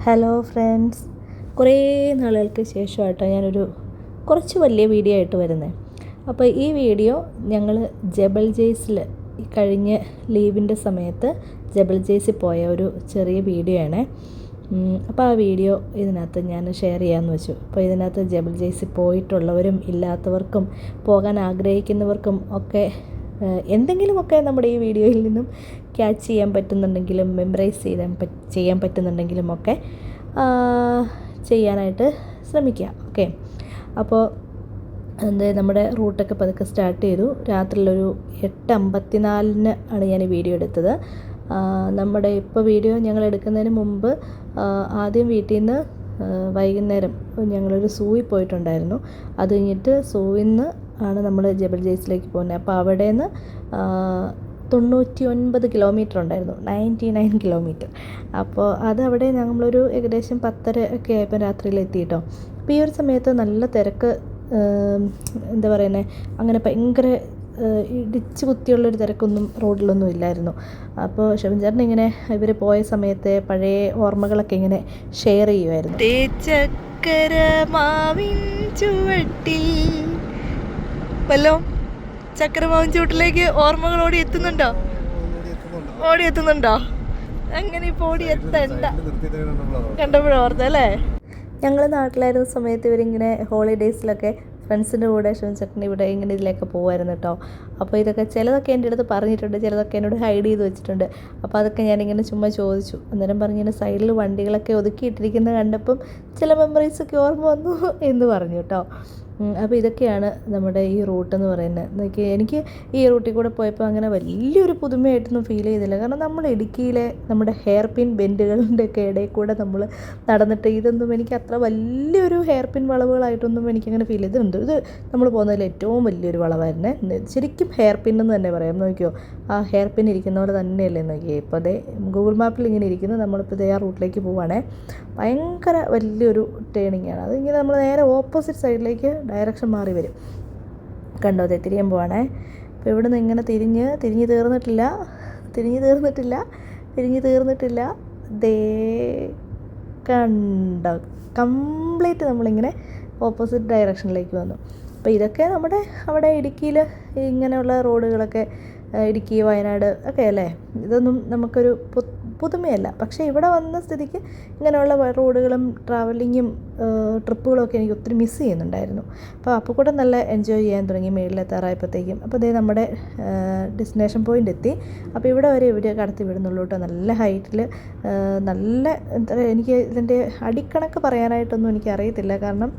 Hello friends, കുറേ നാളുകൾക്ക് ശേഷമായിട്ടോ ഞാനൊരു കുറച്ച് വലിയ വീഡിയോ ആയിട്ട് വരുന്നത്. അപ്പോൾ ഈ വീഡിയോ ഞങ്ങൾ ജബൽ ജെയ്സിൽ കഴിഞ്ഞ ലീവിൻ്റെ സമയത്ത് ജബൽ ജെയ്സിൽ പോയ ഒരു ചെറിയ വീഡിയോ ആണ്. അപ്പോൾ ആ വീഡിയോ ഇതിനകത്ത് ഞാൻ ഷെയർ ചെയ്യാമെന്ന് വെച്ചു. അപ്പോൾ ഇതിനകത്ത് ജബൽ ജെയ്സിൽ പോയിട്ടുള്ളവരും ഇല്ലാത്തവർക്കും പോകാൻ ആഗ്രഹിക്കുന്നവർക്കും ഒക്കെ എന്തെങ്കിലുമൊക്കെ നമ്മുടെ ഈ വീഡിയോയിൽ നിന്നും ക്യാച്ച് ചെയ്യാൻ പറ്റുന്നുണ്ടെങ്കിലും മെമ്മറൈസ് ചെയ്യാൻ പറ്റുന്നുണ്ടെങ്കിലും ഒക്കെ ചെയ്യാനായിട്ട് ശ്രമിക്കുക. ഓക്കെ, അപ്പോൾ നമ്മുടെ റൂട്ടൊക്കെ പതുക്കെ സ്റ്റാർട്ട് ചെയ്തു. രാത്രിയിലൊരു 8:54 ആണ് ഞാൻ ഈ വീഡിയോ എടുത്തത്. നമ്മുടെ ഇപ്പോൾ വീഡിയോ ഞങ്ങൾ എടുക്കുന്നതിന് മുമ്പ് ആദ്യം വീട്ടിൽ നിന്ന് വൈകുന്നേരം ഞങ്ങളൊരു സൂവിൽ പോയിട്ടുണ്ടായിരുന്നു. അത് കഴിഞ്ഞിട്ട് സൂവിൽ നിന്ന് ആണ് നമ്മൾ ജബൽ ജെയ്സിലേക്ക് പോകുന്നത്. അപ്പോൾ അവിടെ നിന്ന് 99 കിലോമീറ്റർ ഉണ്ടായിരുന്നു, 99 കിലോമീറ്റർ. അപ്പോൾ അതവിടെ നമ്മളൊരു ഏകദേശം 10:30 ഒക്കെ ആയപ്പോൾ രാത്രിയിൽ എത്തിയിട്ടോ. അപ്പോൾ ഈ ഒരു സമയത്ത് നല്ല തിരക്ക്, എന്താ പറയുന്നത്, അങ്ങനെ ഭയങ്കര ഇടിച്ച് കുത്തിയുള്ളൊരു തിരക്കൊന്നും റോഡിലൊന്നും ഇല്ലായിരുന്നു. അപ്പോൾ ഷെബിൻ ചേട്ടൻ ഇങ്ങനെ ഇവർ പോയ സമയത്തെ പഴയ ഓർമ്മകളൊക്കെ ഇങ്ങനെ ഷെയർ ചെയ്യുമായിരുന്നു. തേച്ചക്കര മാവിൻ ചുവട്ടിൽ വല്ലോ ചക്രമാവിൻ ചൂട്ടിലേക്ക് ഓർമ്മകൾ ഓടി എത്തുന്നുണ്ടോ? അങ്ങനെ ഇപ്പോൾ ഓടി എത്തണ്ട, കണ്ടപ്പോഴും ഓർത്തല്ലേ. ഞങ്ങൾ നാട്ടിലായിരുന്ന സമയത്ത് ഇവരിങ്ങനെ ഹോളിഡേയ്സിലൊക്കെ ഫ്രണ്ട്സിൻ്റെ കൂടെ ഷെബിൻ ഇവിടെ ഇങ്ങനെ ഇതിലൊക്കെ പോകുമായിരുന്നു കേട്ടോ. അപ്പോൾ ഇതൊക്കെ ചിലതൊക്കെ എൻ്റെ അടുത്ത് പറഞ്ഞിട്ടുണ്ട്, ചിലതൊക്കെ എന്നോട് ഹൈഡ് ചെയ്ത് വെച്ചിട്ടുണ്ട്. അപ്പോൾ അതൊക്കെ ഞാനിങ്ങനെ ചുമ്മാ ചോദിച്ചു. അന്നേരം പറഞ്ഞിങ്ങനെ സൈഡിൽ വണ്ടികളൊക്കെ ഒതുക്കിയിട്ടിരിക്കുന്നത് കണ്ടപ്പം ചില മെമ്മറീസൊക്കെ ഓർമ്മ വന്നു എന്ന് പറഞ്ഞു കേട്ടോ. അപ്പോൾ ഇതൊക്കെയാണ് നമ്മുടെ ഈ റൂട്ടെന്ന് പറയുന്നത്. എനിക്ക് ഈ റൂട്ടിൽ കൂടെ പോയപ്പോൾ അങ്ങനെ വലിയൊരു പുതുമയായിട്ടൊന്നും ഫീൽ ചെയ്തില്ല. കാരണം നമ്മൾ ഇടുക്കിയിലെ നമ്മുടെ ഹെയർ പിൻ ബെൻഡുകളുടെ ഒക്കെ ഇടയിൽ കൂടെ നമ്മൾ നടന്നിട്ട് ഇതൊന്നും എനിക്ക് അത്ര വലിയൊരു ഹെയർ പിൻ വളവുകളായിട്ടൊന്നും എനിക്കങ്ങനെ ഫീൽ ചെയ്തിട്ടുണ്ട്. ഇത് നമ്മൾ പോകുന്നതിൽ ഏറ്റവും വലിയൊരു വളവായിരുന്നേ. ശരിക്കും ഹെയർ പിൻ എന്ന് തന്നെ പറയാം. നോക്കിയോ, ആ ഹെയർ പിൻ ഇരിക്കുന്ന പോലെ തന്നെയല്ലേ നോക്കിയേ. ഇപ്പോൾ അതേ ഗൂഗിൾ മാപ്പിൽ ഇങ്ങനെ ഇരിക്കുന്നു. നമ്മളിപ്പോൾ ഇതേ ആ റൂട്ടിലേക്ക് പോവുകയാണേ. ഭയങ്കര വലിയൊരു ടേണിംഗ് ആണ്. അതിങ്ങനെ നമ്മൾ നേരെ ഓപ്പോസിറ്റ് സൈഡിലേക്ക് ഡയറക്ഷൻ മാറി വരും. കണ്ടോ, അതെ തിരിയാൻ പോവാണേ. അപ്പോൾ ഇവിടെ നിന്ന് ഇങ്ങനെ തിരിഞ്ഞ് തീർന്നിട്ടില്ല. ദേ കണ്ടോ, കംപ്ലീറ്റ് നമ്മളിങ്ങനെ ഓപ്പോസിറ്റ് ഡയറക്ഷനിലേക്ക് വന്നു. അപ്പോൾ ഇതൊക്കെ നമ്മുടെ അവിടെ ഇടുക്കിയിൽ ഇങ്ങനെയുള്ള റോഡുകളൊക്കെ, ഇടുക്കി വയനാട് ഒക്കെ അല്ലേ, ഇതൊന്നും നമുക്കൊരു പുതുമയല്ല. പക്ഷേ ഇവിടെ വന്ന സ്ഥിതിക്ക് ഇങ്ങനെയുള്ള റോഡുകളും ട്രാവലിങ്ങും ട്രിപ്പുകളും ഒക്കെ എനിക്ക് ഒത്തിരി മിസ് ചെയ്യുന്നുണ്ടായിരുന്നു. അപ്പോൾ കൂടെ നല്ല എൻജോയ് ചെയ്യാൻ തുടങ്ങി മേളിലെത്താറായപ്പോഴത്തേക്കും. അപ്പോൾ ഇതേ നമ്മുടെ ഡെസ്റ്റിനേഷൻ പോയിൻ്റ് എത്തി. അപ്പോൾ ഇവിടെ വരെ ഇവർ കടത്തി വിടുന്നുള്ളൂ കേട്ടോ. നല്ല ഹൈറ്റിൽ, നല്ല എന്താ പറയുക, എനിക്ക് ഇതിൻ്റെ അടിക്കണക്ക് പറയാനായിട്ടൊന്നും എനിക്കറിയത്തില്ല. കാരണം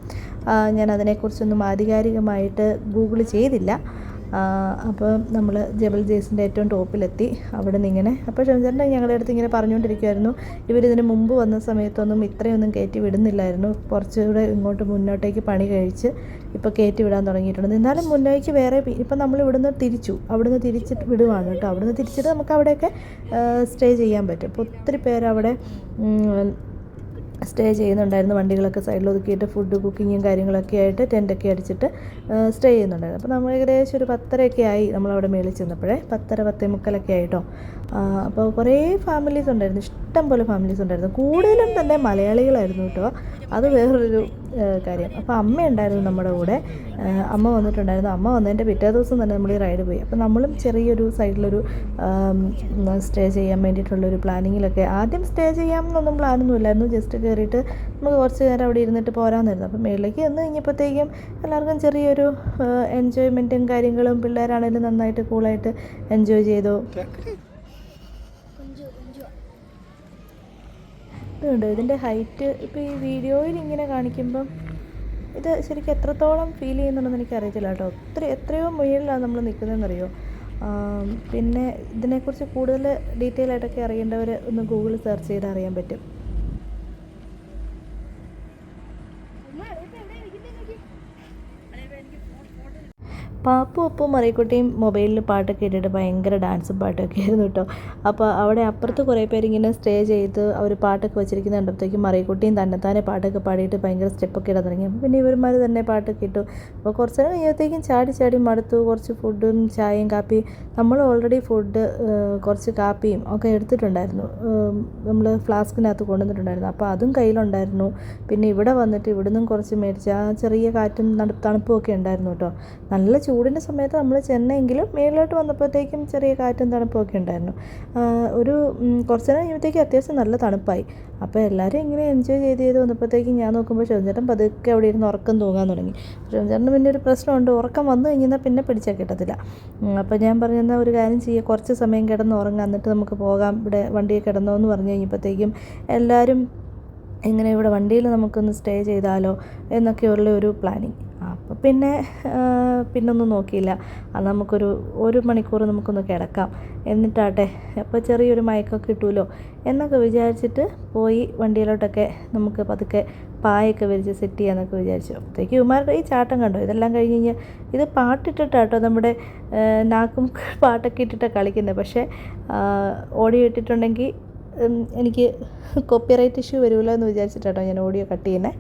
ഞാൻ അതിനെക്കുറിച്ചൊന്നും ആധികാരികമായിട്ട് ഗൂഗിൾ ചെയ്തില്ല. അപ്പോൾ നമ്മൾ ജബൽ ജെയ്സിൻ്റെ ഏറ്റവും ടോപ്പിലെത്തി. അവിടെ നിന്ന് ഇങ്ങനെ, അപ്പോൾ ഷെബിൻ ഞങ്ങളുടെ അടുത്ത് ഇങ്ങനെ പറഞ്ഞുകൊണ്ടിരിക്കുമായിരുന്നു, ഇവരിതിന് മുമ്പ് വന്ന സമയത്തൊന്നും ഇത്രയൊന്നും കയറ്റി വിടുന്നില്ലായിരുന്നു. കുറച്ചുകൂടെ ഇങ്ങോട്ട് മുന്നോട്ടേക്ക് പണി കഴിച്ച് ഇപ്പോൾ കയറ്റി വിടാൻ തുടങ്ങിയിട്ടുണ്ട്. എന്നാലും മുന്നേക്ക് വേറെ ഇപ്പം നമ്മൾ അവിടുന്ന് തിരിച്ചിട്ട് വിടുവാണ് കേട്ടോ. അവിടുന്ന് തിരിച്ചിട്ട് നമുക്ക് അവിടെയൊക്കെ സ്റ്റേ ചെയ്യാൻ പറ്റും. അപ്പോൾ ഒത്തിരി പേരവിടെ സ്റ്റേ ചെയ്യുന്നുണ്ടായിരുന്നു. വണ്ടികളൊക്കെ സൈഡിൽ ഒതുക്കിയിട്ട് ഫുഡ് കുക്കിങ്ങും കാര്യങ്ങളൊക്കെ ആയിട്ട് ടെൻ്റൊക്കെ അടിച്ചിട്ട് സ്റ്റേ ചെയ്യുന്നുണ്ടായിരുന്നു. അപ്പോൾ നമ്മൾ ഏകദേശം ഒരു 10:30 ആയി നമ്മളവിടെ മേളിൽ ചെന്നപ്പോഴേ. 10:30-10:45 ആയിട്ടോ. അപ്പോൾ കുറേ ഫാമിലീസ് ഉണ്ടായിരുന്നു, ഇഷ്ടം പോലെ ഫാമിലീസ് ഉണ്ടായിരുന്നു. കൂടുതലും തന്നെ മലയാളികളായിരുന്നു കേട്ടോ. അത് വേറൊരു കാര്യം. അപ്പോൾ അമ്മ ഉണ്ടായിരുന്നു നമ്മുടെ കൂടെ. അമ്മ വന്നിട്ടുണ്ടായിരുന്നു. അമ്മ വന്നതിൻ്റെ പിറ്റേ ദിവസം തന്നെ നമ്മൾ ഈ റൈഡ് പോയി. അപ്പോൾ നമ്മളും ചെറിയൊരു സൈഡിലൊരു സ്റ്റേ ചെയ്യാൻ വേണ്ടിയിട്ടുള്ളൊരു പ്ലാനിങ്ങിലൊക്കെ. ആദ്യം സ്റ്റേ ചെയ്യാമെന്നൊന്നും പ്ലാനൊന്നും ഇല്ലായിരുന്നു. ജസ്റ്റ് കയറിയിട്ട് നമുക്ക് കുറച്ച് നേരം അവിടെ ഇരുന്നിട്ട് പോരാമെന്നായിരുന്നു. അപ്പോൾ മേളിലേക്ക് ചെന്ന് കഴിഞ്ഞപ്പോഴത്തേക്കും എല്ലാവർക്കും ചെറിയൊരു എൻജോയ്മെൻറ്റും കാര്യങ്ങളും, പിള്ളേരാണെങ്കിലും നന്നായിട്ട് കൂളായിട്ട് എൻജോയ് ചെയ്തു. ഇതുണ്ട് ഇതിൻ്റെ ഹൈറ്റ്. ഇപ്പോൾ ഈ വീഡിയോയിൽ ഇങ്ങനെ കാണിക്കുമ്പം ഇത് ശരിക്കും എത്രത്തോളം ഫീൽ ചെയ്യുന്നുണ്ടെന്ന് എനിക്കറിയത്തില്ല കേട്ടോ. എത്രയോ മുകളിലാണ് നമ്മൾ നിൽക്കുന്നതെന്നറിയോ. പിന്നെ ഇതിനെക്കുറിച്ച് കൂടുതൽ ഡീറ്റെയിൽ ആയിട്ടൊക്കെ അറിയേണ്ടവർ ഒന്ന് ഗൂഗിളിൽ സെർച്ച് ചെയ്ത് അറിയാൻ പറ്റും. പാപ്പും ഒപ്പും മറിയക്കുട്ടിയും മൊബൈലിൽ പാട്ടൊക്കെ ഇട്ടിട്ട് ഭയങ്കര ഡാൻസും പാട്ടൊക്കെ ആയിരുന്നു കേട്ടോ. അപ്പോൾ അവിടെ അപ്പുറത്ത് കുറേ പേരിങ്ങനെ സ്റ്റേ ചെയ്ത് അവർ പാട്ടൊക്കെ വെച്ചിരിക്കുന്ന കണ്ടപ്പോഴത്തേക്കും മറിയക്കുട്ടിയും തന്നെത്താനെ പാട്ടൊക്കെ പാടിയിട്ട് ഭയങ്കര സ്റ്റെപ്പൊക്കെ ഇടാൻ തുടങ്ങി. അപ്പോൾ പിന്നെ ഇവന്മാർ തന്നെ പാട്ടൊക്കെ ഇട്ടു. അപ്പോൾ കുറച്ച് നേരം കഴിയുമ്പോഴത്തേക്കും ചാടി ചാടി മടുത്തു. കുറച്ച് ഫുഡും ചായയും കാപ്പിയും നമ്മൾ ഓൾറെഡി ഫുഡ് കുറച്ച് കാപ്പിയും ഒക്കെ എടുത്തിട്ടുണ്ടായിരുന്നു, നമ്മൾ ഫ്ലാസ്കിനകത്ത് കൊണ്ടുവന്നിട്ടുണ്ടായിരുന്നു. അപ്പോൾ അതും കയ്യിലുണ്ടായിരുന്നു. പിന്നെ ഇവിടെ വന്നിട്ട് ഇവിടുന്നും കുറച്ച് മേടിച്ച് ആ ചെറിയ കാറ്റും തണുപ്പും ഒക്കെ ഉണ്ടായിരുന്നു കേട്ടോ. നല്ല ചൂടിൻ്റെ സമയത്ത് നമ്മൾ ചെന്നെങ്കിലും മേളിലോട്ട് വന്നപ്പോഴത്തേക്കും ചെറിയ കാറ്റും തണുപ്പൊക്കെ ഉണ്ടായിരുന്നു. കുറച്ച് നേരം കഴിയുമ്പോഴത്തേക്കും അത്യാവശ്യം നല്ല തണുപ്പായി. അപ്പോൾ എല്ലാവരും ഇങ്ങനെ എൻജോയ് ചെയ്ത് വന്നപ്പോഴത്തേക്കും ഞാൻ നോക്കുമ്പോൾ ശിവൻചേട്ടൻ പതുക്കെ അവിടെ ഇരുന്ന് ഉറക്കം തൂങ്ങാൻ തുടങ്ങി. ശിവൻചേട്ടന് പിന്നെ ഒരു പ്രശ്നമുണ്ട്, ഉറക്കം വന്നു കഴിഞ്ഞാൽ പിന്നെ പിടിച്ചാൽ കിട്ടത്തില്ല. അപ്പോൾ ഞാൻ പറഞ്ഞാൽ ഒരു കാര്യം ചെയ്യുക, കുറച്ച് സമയം കിടന്ന് ഉറങ്ങാം, എന്നിട്ട് നമുക്ക് പോകാം, ഇവിടെ വണ്ടിയിൽ കിടന്നോ എന്ന് പറഞ്ഞു കഴിഞ്ഞപ്പോഴത്തേക്കും എല്ലാവരും ഇങ്ങനെ ഇവിടെ വണ്ടിയിൽ നമുക്കൊന്ന് സ്റ്റേ ചെയ്താലോ എന്നൊക്കെയുള്ള ഒരു പ്ലാനിങ്. അപ്പോൾ പിന്നൊന്നും നോക്കിയില്ല, അത് ഒരു മണിക്കൂർ നമുക്കൊന്ന് കിടക്കാം എന്നിട്ടാട്ടെ, അപ്പോൾ ചെറിയൊരു മയക്കൊക്കെ കിട്ടുമല്ലോ എന്നൊക്കെ വിചാരിച്ചിട്ട് പോയി വണ്ടിയിലോട്ടൊക്കെ നമുക്ക് പതുക്കെ പായൊക്കെ വിരിച്ച് സെറ്റ് ചെയ്യാമെന്നൊക്കെ വിചാരിച്ചു. അപ്പോഴത്തേക്ക് ഇവന്മാരുടെ ഈ ചാട്ടം കണ്ടോ, ഇതെല്ലാം കഴിഞ്ഞ് കഴിഞ്ഞാൽ ഇത് പാട്ടിട്ടിട്ടാട്ടോ നമ്മുടെ നാക്കും പാട്ടൊക്കെ ഇട്ടിട്ടാണ് കളിക്കുന്നത്. പക്ഷേ ഓഡിയോ ഇട്ടിട്ടുണ്ടെങ്കിൽ എനിക്ക് കോപ്പിറൈറ്റ് ഇഷ്യൂ വരുമല്ലോ എന്ന് വിചാരിച്ചിട്ടാട്ടോ ഞാൻ ഓഡിയോ കട്ട് ചെയ്യുന്നത്.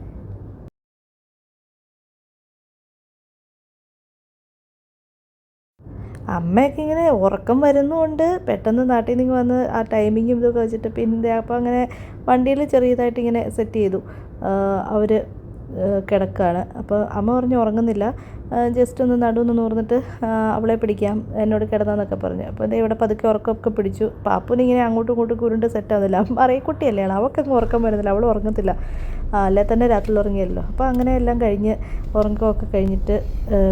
അമ്മയൊക്കെ ഇങ്ങനെ ഉറക്കം വരുന്നുമുണ്ട്, പെട്ടെന്ന് നാട്ടിൽ നിന്ന് വന്ന് ആ ടൈമിങ്ങും ഇതൊക്കെ വെച്ചിട്ട് പിന്നെ അപ്പോൾ അങ്ങനെ വണ്ടിയിൽ ചെറിയതായിട്ട് ഇങ്ങനെ സെറ്റ് ചെയ്തു. അവർ കിടക്കുകയാണ്. അപ്പോൾ അമ്മ പറഞ്ഞു ഉറങ്ങുന്നില്ല, ജസ്റ്റ് ഒന്ന് നടുവൊന്ന് നൂർന്നിട്ട് അവളെ പിടിക്കാം, എന്നോട് കിടന്നതെന്നൊക്കെ പറഞ്ഞു. അപ്പോൾ അതേ ഇവിടെ പതുക്കെ ഉറക്കമൊക്കെ പിടിച്ചു. പാപ്പുനിങ്ങനെ അങ്ങോട്ടും ഇങ്ങോട്ടും കുരുണ്ട് സെറ്റാവുന്നില്ല. കുട്ടിയല്ലേ അവൾക്കങ്ങ് ഉറക്കം വരുന്നില്ല, അവൾ ഉറങ്ങത്തില്ല, അല്ലേ തന്നെ രാത്രിയിൽ ഉറങ്ങിയല്ലോ. അപ്പോൾ അങ്ങനെ എല്ലാം കഴിഞ്ഞ് ഉറക്കമൊക്കെ കഴിഞ്ഞിട്ട്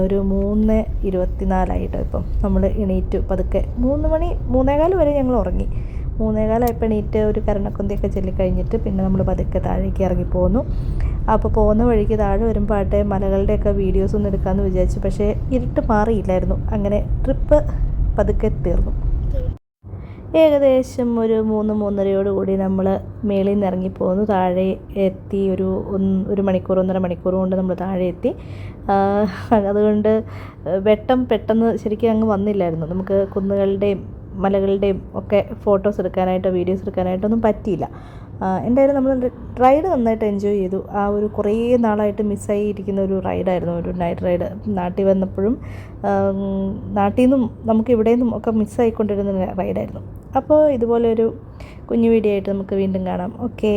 ഒരു 3:24 ഇപ്പം നമ്മൾ എണീറ്റു പതുക്കെ. 3:15 വരെ ഞങ്ങൾ ഉറങ്ങി. 3:15 എണീറ്റ് ഒരു കരണക്കൊന്തിയൊക്കെ ചൊല്ലിക്കഴിഞ്ഞിട്ട് പിന്നെ നമ്മൾ പതുക്കെ താഴേക്ക് ഇറങ്ങിപ്പോന്നു. അപ്പോൾ പോകുന്ന വഴിക്ക് താഴെ വരുമ്പോഴാട്ടെ മലകളുടെയൊക്കെ വീഡിയോസൊന്നും എടുക്കാമെന്ന് വിചാരിച്ചു. പക്ഷേ ഇരുട്ട് മാറിയില്ലായിരുന്നു. അങ്ങനെ ട്രിപ്പ് പതുക്കെ തീർന്നു. ഏകദേശം ഒരു 3-3:30 നമ്മൾ മേളിൽ നിന്ന് ഇറങ്ങിപ്പോന്നു. താഴെ എത്തി ഒരു മണിക്കൂർ 1.5 മണിക്കൂർ കൊണ്ട് നമ്മൾ താഴെ എത്തി. അതുകൊണ്ട് പെട്ടെന്ന് ശരിക്കും അങ്ങ് വന്നില്ലായിരുന്നു. നമുക്ക് കുന്നുകളുടെയും മലകളുടെയും ഒക്കെ ഫോട്ടോസ് എടുക്കാനായിട്ടോ വീഡിയോസ് എടുക്കാനായിട്ടൊന്നും പറ്റിയില്ല. എന്തായാലും നമ്മൾ റൈഡ് നന്നായിട്ട് എൻജോയ് ചെയ്തു. ആ ഒരു കുറേ നാളായിട്ട് മിസ്സായി ഇരിക്കുന്ന ഒരു റൈഡായിരുന്നു, ഒരു നൈറ്റ് റൈഡ്. നാട്ടിൽ വന്നപ്പോഴും നാട്ടിൽ നിന്നും നമുക്ക് ഇവിടെ നിന്നും ഒക്കെ മിസ്സായിക്കൊണ്ടിരുന്ന റൈഡായിരുന്നു. അപ്പോൾ ഇതുപോലെ ഒരു കുഞ്ഞു വീഡിയോ ആയിട്ട് നമുക്ക് വീണ്ടും കാണാം. ഓക്കേ.